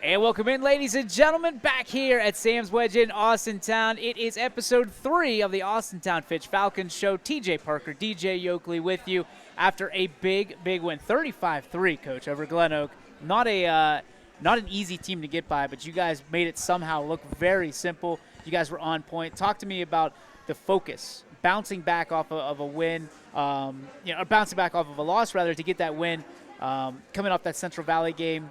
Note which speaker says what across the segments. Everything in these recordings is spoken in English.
Speaker 1: And welcome in, ladies and gentlemen, back here at Sam's Wedge in Austintown. It is episode 3 of the Austintown Fitch Falcons show. TJ Parker, DJ Yoakley with you after a big win. 35-3, Coach, over Glen Oak. Not an easy team to get by, but you guys made it somehow look very simple. You guys were on point. Talk to me about the focus, bouncing back off of a win, or bouncing back off of a loss, rather, to get that win, coming off that Central Valley game.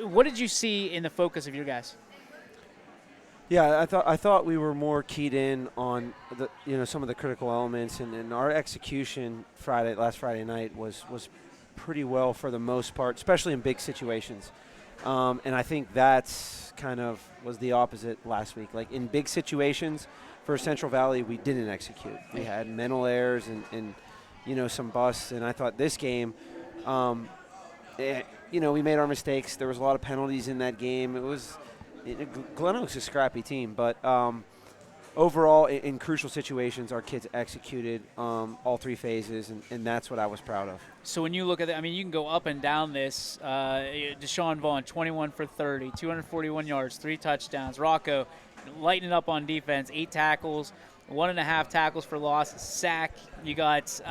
Speaker 1: What did you see in the focus of your guys?
Speaker 2: Yeah, I thought we were more keyed in on some of the critical elements, and our execution last Friday night was pretty well for the most part, especially in big situations. And I think that's kind of was the opposite last week. Like in big situations for Central Valley, we didn't execute. We had mental errors and some busts. And I thought this game, we made our mistakes. There was a lot of penalties in that game. Glen Oak's a scrappy team, but overall, in crucial situations, our kids executed all three phases, and that's what I was proud of.
Speaker 1: So when you look at it, you can go up and down this. Deshaun Vaughn, 21 for 30, 241 yards, 3 touchdowns. Rocco, lighting up on defense, 8 tackles, 1.5 tackles for loss, sack. You got,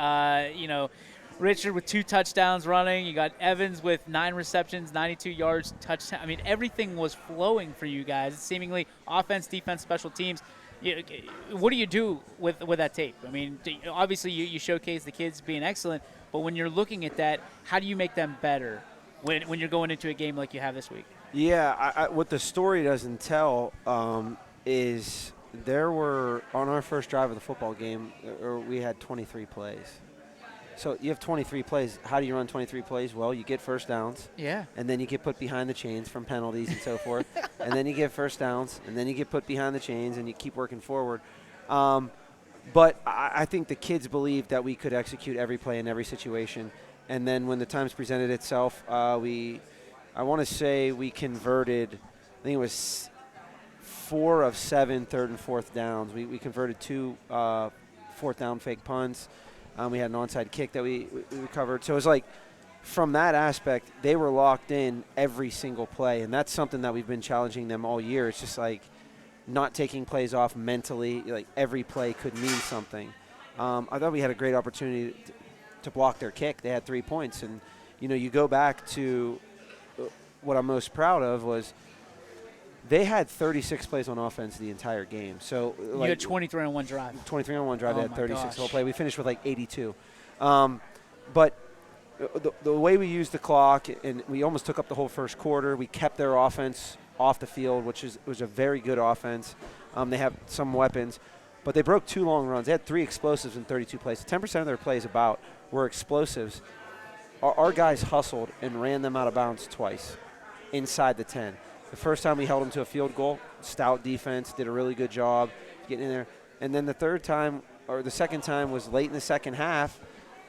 Speaker 1: Richard with 2 touchdowns running. You got Evans with 9 receptions, 92 yards, touchdown. Everything was flowing for you guys. It's seemingly offense, defense, special teams. What do you do with that tape? Obviously you showcase the kids being excellent, but when you're looking at that, how do you make them better when you're going into a game like you have this week?
Speaker 2: Yeah, what the story doesn't tell is there were, on our first drive of the football game, we had 23 plays. So you have 23 plays. How do you run 23 plays? Well, you get first downs.
Speaker 1: Yeah.
Speaker 2: And then you get put behind the chains from penalties and so forth. And then you get first downs. And then you get put behind the chains and you keep working forward. But I think the kids believed that we could execute every play in every situation. And then when the times presented itself, I want to say we converted, I think it was 4 of 7 third and fourth downs. We converted 2 fourth down fake punts. We had an onside kick that we recovered. So it was like, from that aspect, they were locked in every single play. And that's something that we've been challenging them all year. It's just like not taking plays off mentally. Like every play could mean something. I thought we had a great opportunity to block their kick. They had 3 points. And, you go back to what I'm most proud of was they had 36 plays on offense the entire game. So
Speaker 1: you had 23 on one drive.
Speaker 2: 23 on one drive. They had 36
Speaker 1: gosh.
Speaker 2: whole play. We finished with like 82. But the way we used the clock, and we almost took up the whole first quarter. We kept their offense off the field, which was a very good offense. They have some weapons, but they broke 2 long runs. They had 3 explosives in 32 plays. 10% of their plays were explosives. Our guys hustled and ran them out of bounds twice inside the 10. The first time we held them to a field goal, stout defense, did a really good job getting in there. And then the second time was late in the second half,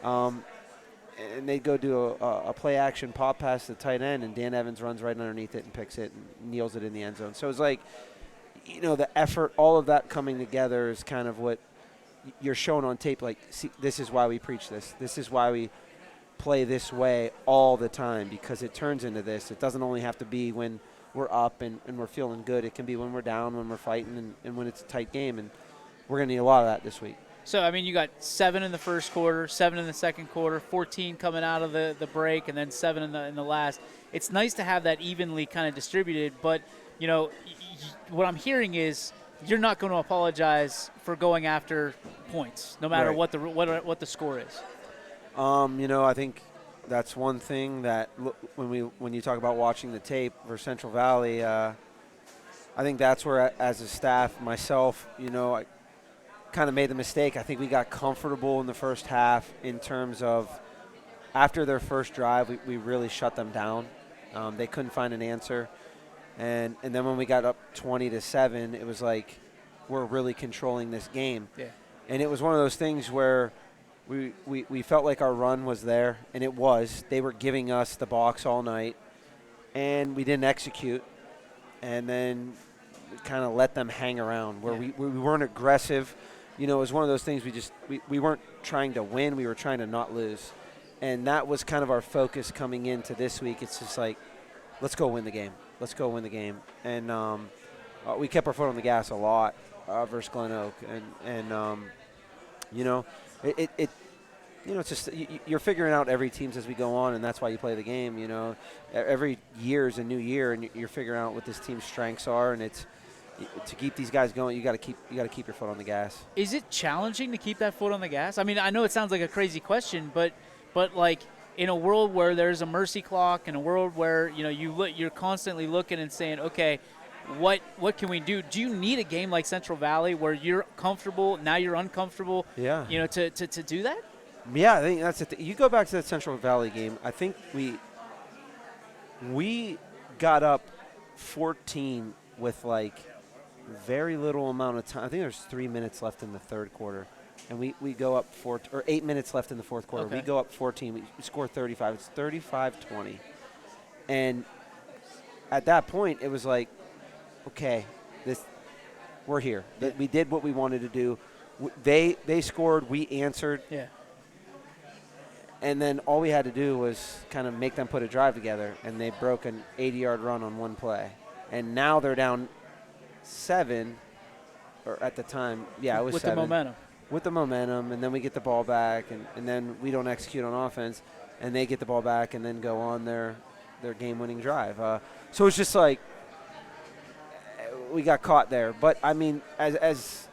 Speaker 2: and they'd go do a play-action pop pass to the tight end, and Dan Evans runs right underneath it and picks it and kneels it in the end zone. So it's like, the effort, all of that coming together is kind of what you're showing on tape. Like, see, this is why we preach this. This is why we play this way all the time, because it turns into this. It doesn't only have to be when we're up and we're feeling good. It can be when we're down, when we're fighting, and when it's a tight game. And we're going to need a lot of that this week.
Speaker 1: So, you got 7 in the first quarter, 7 in the second quarter, 14 coming out of the break, and then 7 in the last. It's nice to have that evenly kind of distributed, but, what I'm hearing is you're not going to apologize for going after points, no matter what the score is.
Speaker 2: I think that's one thing that when you talk about watching the tape for Central Valley, I think that's where, as a staff, myself, I kind of made the mistake. I think we got comfortable in the first half in terms of after their first drive, we really shut them down. They couldn't find an answer. And then when we got up 20-7, it was like we're really controlling this game.
Speaker 1: Yeah.
Speaker 2: And it was one of those things where we felt like our run was there, and it was. They were giving us the box all night, and we didn't execute. And then we kind of let them hang around where we weren't aggressive. It was one of those things we weren't trying to win. We were trying to not lose. And that was kind of our focus coming into this week. It's just like, let's go win the game. Let's go win the game. And we kept our foot on the gas a lot versus Glen Oak. And you know, it you know, it's just you're figuring out every teams as we go on, and that's why you play the game. You know, every year is a new year, and you're figuring out what this team's strengths are, and it's to keep these guys going. You got to keep your foot on the gas.
Speaker 1: Is it challenging to keep that foot on the gas? I mean, I know it sounds like a crazy question, but like in a world where there's a mercy clock, in a world where you're constantly looking and saying, okay, what can we do? Do you need a game like Central Valley where you're comfortable, now you're uncomfortable?
Speaker 2: Yeah.
Speaker 1: To do that.
Speaker 2: Yeah, I think that's it. You go back to that Central Valley game. I think we got up 14 with like very little amount of time. I think there's 3 minutes left in the third quarter, and we go up 8 minutes left in the fourth quarter.
Speaker 1: Okay.
Speaker 2: We go up 14. We score 35. It's 35-20, and at that point it was like, okay, we're here. We did what we wanted to do. They scored. We answered.
Speaker 1: Yeah.
Speaker 2: And then all we had to do was kind of make them put a drive together, and they broke an 80-yard run on one play. And now they're down 7, or at the time, yeah, it was 7. With the momentum, and then we get the ball back, and then we don't execute on offense, and they get the ball back and then go on their game-winning drive. So it's just like we got caught there. But, I mean, as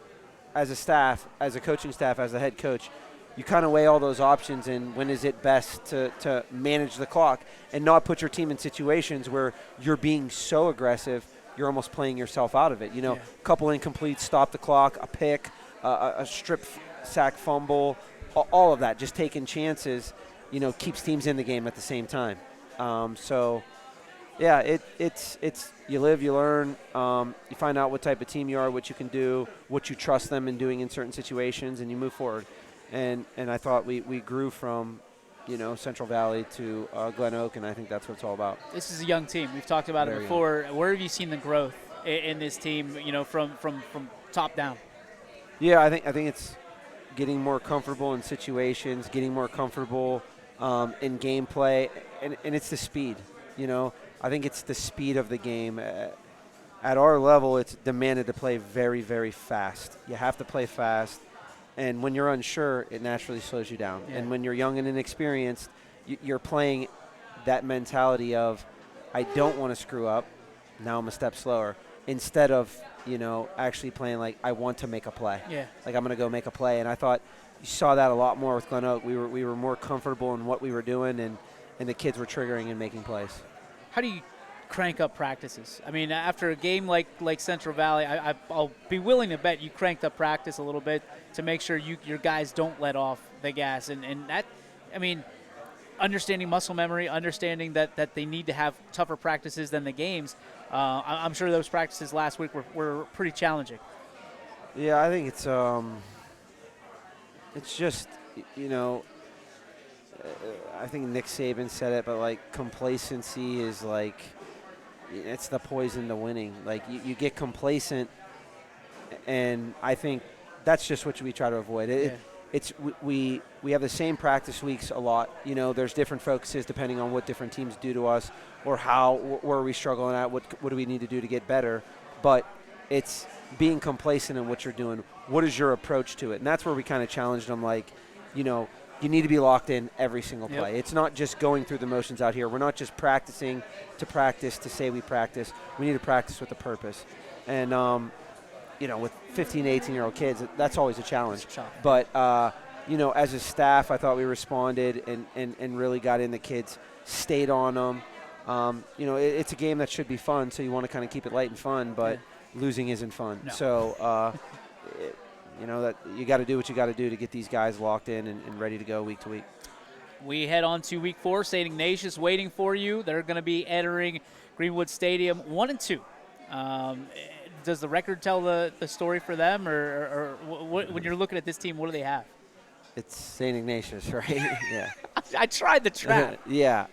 Speaker 2: a staff, as a coaching staff, as a head coach, you kind of weigh all those options and when is it best to manage the clock and not put your team in situations where you're being so aggressive, you're almost playing yourself out of it. A couple incompletes, stop the clock, a pick, a strip sack fumble, all of that, just taking chances, keeps teams in the game at the same time. So, yeah, it's you live, you learn, you find out what type of team you are, what you can do, what you trust them in doing in certain situations, and you move forward. And I thought we grew from, Central Valley to Glen Oak, and I think that's what it's all about.
Speaker 1: This is a young team. We've talked about it before. Young. Where have you seen the growth in this team, from top down?
Speaker 2: Yeah, I think it's getting more comfortable in situations, getting more comfortable in gameplay, and it's the speed. I think it's the speed of the game. At our level, it's demanded to play very, very fast. You have to play fast. And when you're unsure, it naturally slows you down. Yeah. And when you're young and inexperienced, you're playing that mentality of, I don't want to screw up, now I'm a step slower, instead of, actually playing like, I want to make a play.
Speaker 1: Yeah.
Speaker 2: Like, I'm going to go make a play. And I thought you saw that a lot more with Glen Oak. We were more comfortable in what we were doing, and the kids were triggering and making plays.
Speaker 1: How do you crank up practices? I mean, after a game like Central Valley, I'll be willing to bet you cranked up practice a little bit to make sure your guys don't let off the gas. And that, I mean, understanding muscle memory, understanding that they need to have tougher practices than the games. I'm sure those practices last week were pretty challenging.
Speaker 2: Yeah, I think it's just, I think Nick Saban said it, but like complacency is like, it's the poison to winning. Like you get complacent, and I think that's just what we try to avoid. We have the same practice weeks a lot. There's different focuses depending on what different teams do to us, or where are we struggling at, what do we need to do to get better. But it's being complacent in what you're doing. What is your approach to it? And that's where we kind of challenged them. Like, you need to be locked in every single play. Yep. It's not just going through the motions out here. We're not just practicing to say we practice. We need to practice with a purpose. And, with 15, 18-year-old kids, that's always a challenge. But, as a staff, I thought we responded and really got in the kids, stayed on them. It's a game that should be fun, so you want to kind of keep it light and fun, but losing isn't fun. No. So, that you got to do what you got to do to get these guys locked in and ready to go week to week.
Speaker 1: We head on to week 4. St. Ignatius waiting for you. They're going to be entering Greenwood Stadium 1-2. Does the record tell the story for them, or when you're looking at this team, what do they have?
Speaker 2: It's St. Ignatius, right? Yeah.
Speaker 1: I tried the trap.
Speaker 2: Yeah.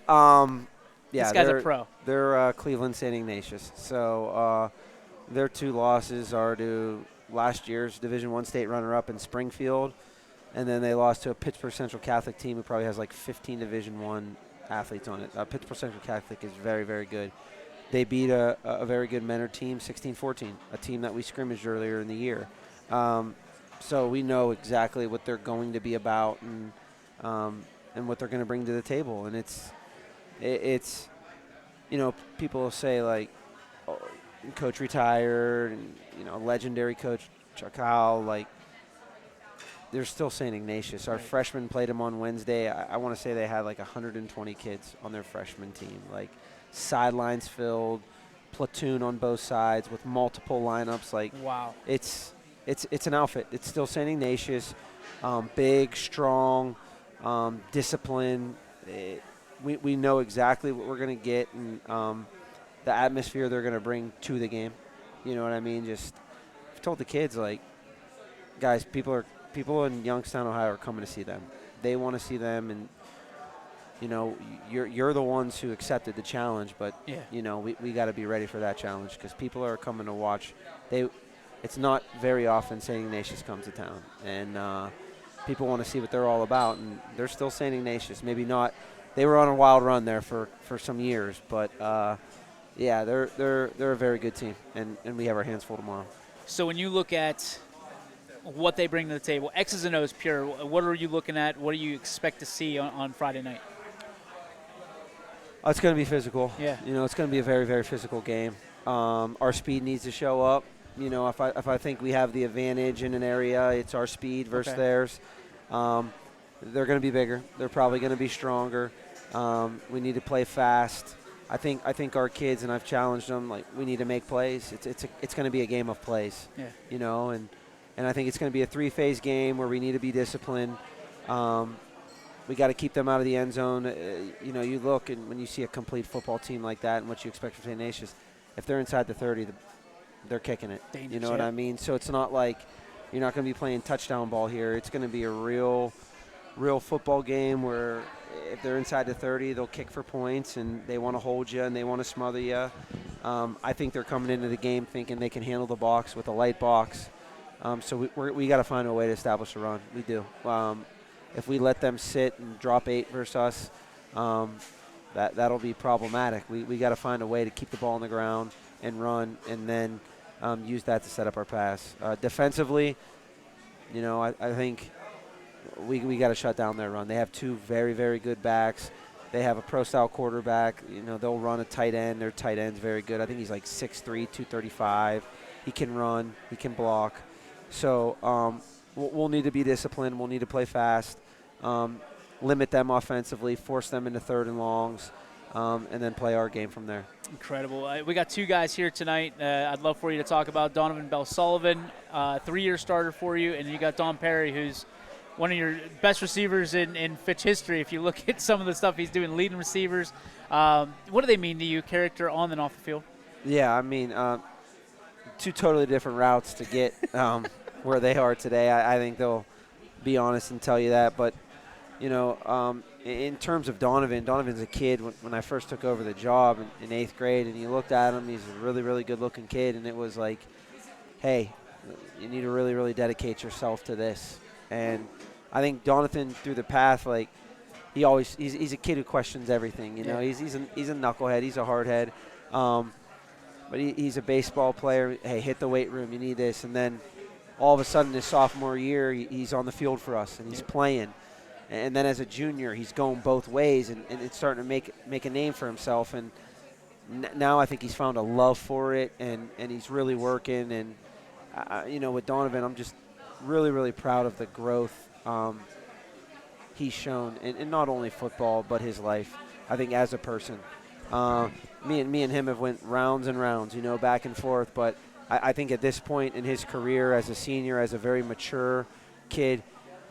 Speaker 1: This guy's a pro.
Speaker 2: They're Cleveland St. Ignatius. So their 2 losses are to last year's Division I state runner-up in Springfield, and then they lost to a Pittsburgh Central Catholic team who probably has like 15 Division I athletes on it. Pittsburgh Central Catholic is very, very good. They beat a very good Mentor team, 16-14, a team that we scrimmaged earlier in the year. So we know exactly what they're going to be about and what they're going to bring to the table. And it's people will say, like, oh, coach retired, and, legendary coach Chakal, like, they're still St. Ignatius. Our freshmen played them on Wednesday. I want to say they had like 120 kids on their freshman team, like sidelines filled, platoon on both sides with multiple lineups. Like,
Speaker 1: wow,
Speaker 2: it's an outfit. It's still St. Ignatius, big, strong, disciplined. We know exactly what we're going to get, and the atmosphere they're going to bring to the game. You know what I mean? Just I've told the kids, like, guys, people in Youngstown, Ohio, are coming to see them. They want to see them, and you're the ones who accepted the challenge. But we got to be ready for that challenge because people are coming to watch. It's not very often St. Ignatius comes to town, and people want to see what they're all about. And they're still St. Ignatius. Maybe not. They were on a wild run there for some years, but they're a very good team, and we have our hands full tomorrow.
Speaker 1: So when you look at what they bring to the table, X's and O's pure, what are you looking at? What do you expect to see on Friday night?
Speaker 2: It's going to be physical.
Speaker 1: Yeah.
Speaker 2: It's going to be a very, very physical game. Our speed needs to show up. If I think we have the advantage in an area, it's our speed versus theirs. They're going to be bigger. They're probably going to be stronger. We need to play fast. I think our kids, and I've challenged them, like, we need to make plays. It's going to be a game of plays.
Speaker 1: Yeah.
Speaker 2: And I think it's going to be a three-phase game where we need to be disciplined. We got to keep them out of the end zone. You look, and when you see a complete football team like that and what you expect from St. Ignatius, if they're inside the 30, they're kicking it.
Speaker 1: Dangerous,
Speaker 2: you know what I mean? So it's not like you're not going to be playing touchdown ball here. It's going to be a real football game where if they're inside the 30, they'll kick for points, and they want to hold you and they want to smother you. I think they're coming into the game thinking they can handle the box with a light box. So we got to find a way to establish a run. We do. If we let them sit and drop 8 versus us, that'll be problematic. We got to find a way to keep the ball on the ground and run, and then use that to set up our pass. Defensively, I think we got to shut down their run. They have 2 very, very good backs. They have a pro-style quarterback. They'll run a tight end. Their tight end's very good. I think he's like 6'3", 235. He can run. He can block. So we'll need to be disciplined. We'll need to play fast, limit them offensively, force them into 3rd and longs, and then play our game from there.
Speaker 1: Incredible. We got 2 guys here tonight I'd love for you to talk about. Donovan Bell-Sullivan, 3-year starter for you, and you got Don Perry, who's one of your best receivers in Fitch history. If you look at some of the stuff he's doing, leading receivers. What do they mean to you, character on and off the field?
Speaker 2: Yeah, I mean, 2 totally different routes to get where they are today. I think they'll be honest and tell you that. But, in terms of Donovan's a kid. When I first took over the job in 8th grade, and you looked at him, he's a really, really good-looking kid, and it was like, hey, you need to really, really dedicate yourself to this. And I think Donovan, through the path, like, he's a kid who questions everything. He's a knucklehead. He's a hardhead. But he's a baseball player. Hey, hit the weight room. You need this. And then all of a sudden, his sophomore year, he's on the field for us, and he's playing. And then as a junior, he's going both ways, and it's starting to make a name for himself. And now I think he's found a love for it, and he's really working. And, with Donovan, I'm just really, really proud of the growth he's shown in not only football but his life, I think, as a person. Me and him have went rounds and rounds, back and forth. But I think at this point in his career as a senior, as a very mature kid,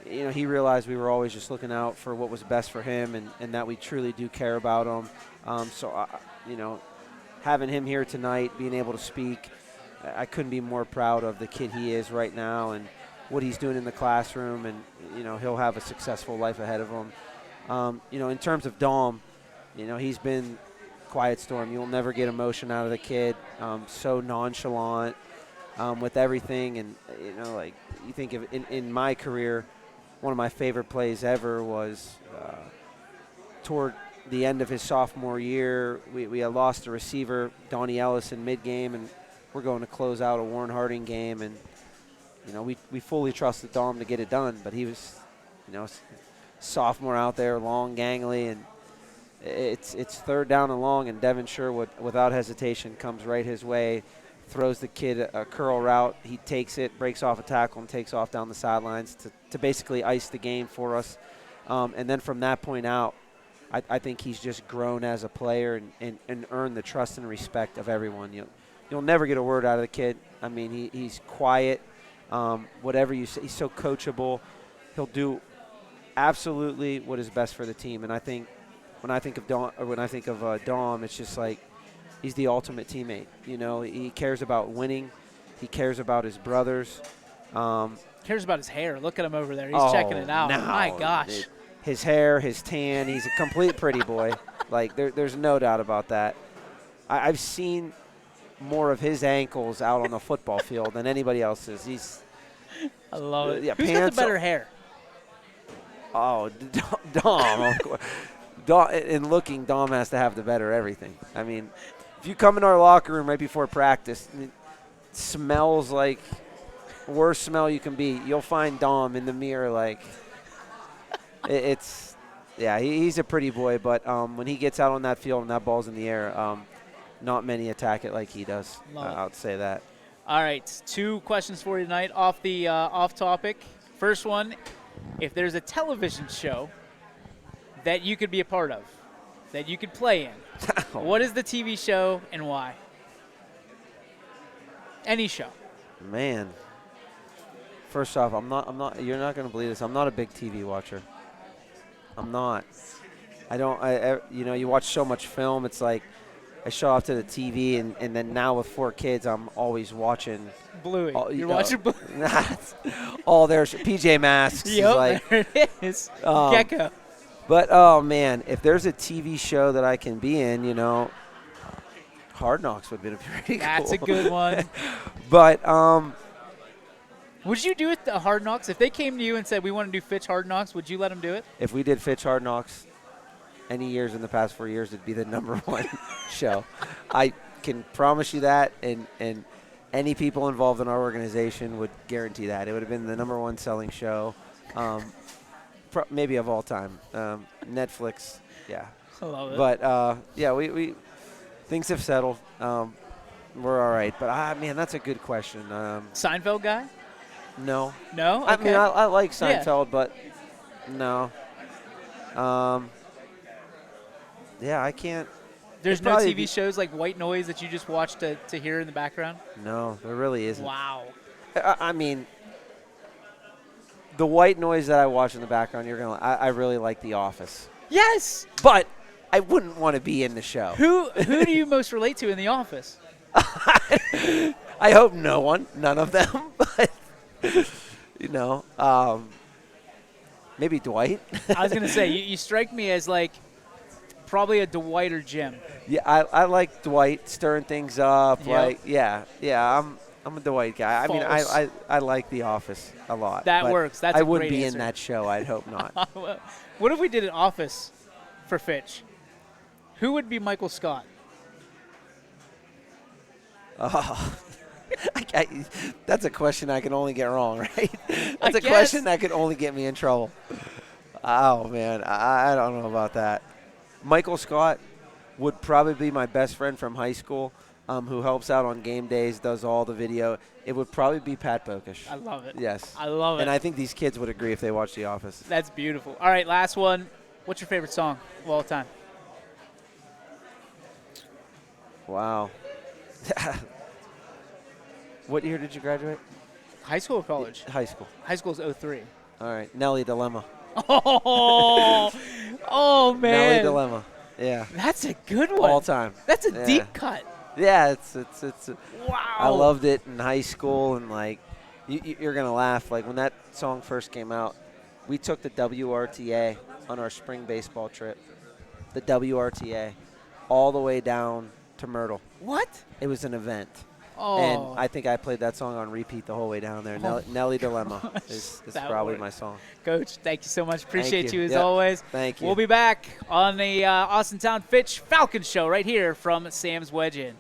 Speaker 2: he realized we were always just looking out for what was best for him, and that we truly do care about him. So, having him here tonight, being able to speak, I couldn't be more proud of the kid he is right now and what he's doing in the classroom. And, he'll have a successful life ahead of him. In terms of Dom, he's been quiet storm. You'll never get emotion out of the kid. So nonchalant with everything. And, you think of in my career, one of my favorite plays ever was toward the end of his sophomore year, we had lost a receiver, Donnie Ellis, in mid-game, and we're going to close out a Warren Harding game. And, we fully trusted Dom to get it done, but he was, sophomore out there, long, gangly, and it's third down and long, and Devin Sherwood, without hesitation, comes right his way, throws the kid a curl route. He takes it, breaks off a tackle, and takes off down the sidelines to basically ice the game for us. And then from that point out, I think he's just grown as a player and earned the trust and respect of everyone. You'll never get a word out of the kid. I mean, he's quiet. Whatever you say, he's so coachable. He'll do absolutely what is best for the team. And I think when I think of Dom, it's just like he's the ultimate teammate. He cares about winning. He cares about his brothers.
Speaker 1: Cares about his hair. Look at him over there. He's checking it out.
Speaker 2: No,
Speaker 1: My gosh.
Speaker 2: His hair, his tan, he's a complete pretty boy. Like, there's no doubt about that. I've seen more of his ankles out on the football field than anybody else's.
Speaker 1: I love it.
Speaker 2: Yeah,
Speaker 1: Who's got the better hair?
Speaker 2: Oh, Dom. Dom. In looking, Dom has to have the better everything. I mean, if you come in our locker room right before practice, it smells like worst smell you can be. You'll find Dom in the mirror like he's a pretty boy, but when he gets out on that field and that ball's in the air, not many attack it like he does. I'll say that.
Speaker 1: All right, 2 questions for you tonight off topic. First one, if there's a television show that you could be a part of, that you could play in, what is the TV show and why? Any show.
Speaker 2: Man. First off, I'm not. You're not going to believe this. I'm not a big TV watcher. I'm not. You watch so much film. It's like I show off to the TV, and then now with 4 kids, I'm always watching.
Speaker 1: Bluey. You're watching Bluey.
Speaker 2: All there's PJ Masks.
Speaker 1: Yep, there it is. Gecko.
Speaker 2: But, oh, man, if there's a TV show that I can be in, Hard Knocks would be pretty cool.
Speaker 1: That's a good one.
Speaker 2: But
Speaker 1: would you do it the Hard Knocks? If they came to you and said, we want to do Fitch Hard Knocks, would you let them do it?
Speaker 2: If we did Fitch Hard Knocks any years in the past 4 years, it'd be the #1 show. I can promise you that, and any people involved in our organization would guarantee that. It would have been the #1 selling show, maybe of all time. Netflix, yeah.
Speaker 1: I love it.
Speaker 2: But, we things have settled. We're all right. But, man, that's a good question.
Speaker 1: Seinfeld guy?
Speaker 2: No.
Speaker 1: No? Okay.
Speaker 2: I mean, I like Seinfeld, but no. I can't.
Speaker 1: There's no TV shows like White Noise that you just watch to hear in the background?
Speaker 2: No, there really isn't.
Speaker 1: Wow.
Speaker 2: I mean, the white noise that I watch in the background, I really like The Office.
Speaker 1: Yes!
Speaker 2: But I wouldn't want to be in the show.
Speaker 1: Who do you most relate to in The Office?
Speaker 2: I hope no one. None of them. But, maybe Dwight.
Speaker 1: I was going to say, you strike me as like probably a Dwight or Jim.
Speaker 2: Yeah, I like Dwight stirring things up.
Speaker 1: Yep.
Speaker 2: I'm a Dwight guy.
Speaker 1: False.
Speaker 2: I mean, I like The Office a lot.
Speaker 1: That works. That's
Speaker 2: I
Speaker 1: a
Speaker 2: wouldn't
Speaker 1: great
Speaker 2: be
Speaker 1: answer.
Speaker 2: in that show. I'd hope not.
Speaker 1: What if we did an Office for Fitch? Who would be Michael Scott?
Speaker 2: Oh, that's a question I can only get wrong, right? That's a
Speaker 1: guess.
Speaker 2: question that could only get me in trouble. Oh, man, I don't know about that. Michael Scott would probably be my best friend from high school who helps out on game days, does all the video. It would probably be Pat Bokish.
Speaker 1: I love it.
Speaker 2: Yes.
Speaker 1: I love it.
Speaker 2: And I think these kids would agree if they watched The Office.
Speaker 1: That's beautiful. All right, last one. What's your favorite song of all time?
Speaker 2: Wow. What year did you graduate?
Speaker 1: High school or college?
Speaker 2: High school.
Speaker 1: High school's 03.
Speaker 2: All right. Nelly Dilemma.
Speaker 1: Oh, man.
Speaker 2: Nelly Dilemma. Yeah.
Speaker 1: That's a good one.
Speaker 2: All time.
Speaker 1: That's a deep cut.
Speaker 2: Yeah, it's
Speaker 1: Wow.
Speaker 2: I loved it in high school, and like you're gonna laugh. Like when that song first came out, we took the WRTA on our spring baseball trip. The WRTA, all the way down to Myrtle.
Speaker 1: What?
Speaker 2: It was an event. And
Speaker 1: Oh.
Speaker 2: I think I played that song on repeat the whole way down there. Nelly Dilemma is
Speaker 1: That
Speaker 2: probably
Speaker 1: worked.
Speaker 2: my song.
Speaker 1: Coach, thank you so much. Appreciate
Speaker 2: you.
Speaker 1: you as
Speaker 2: Yep.
Speaker 1: always.
Speaker 2: Thank you.
Speaker 1: We'll be back on the Austintown Fitch Falcon Show right here from Sam's Wedge Inn.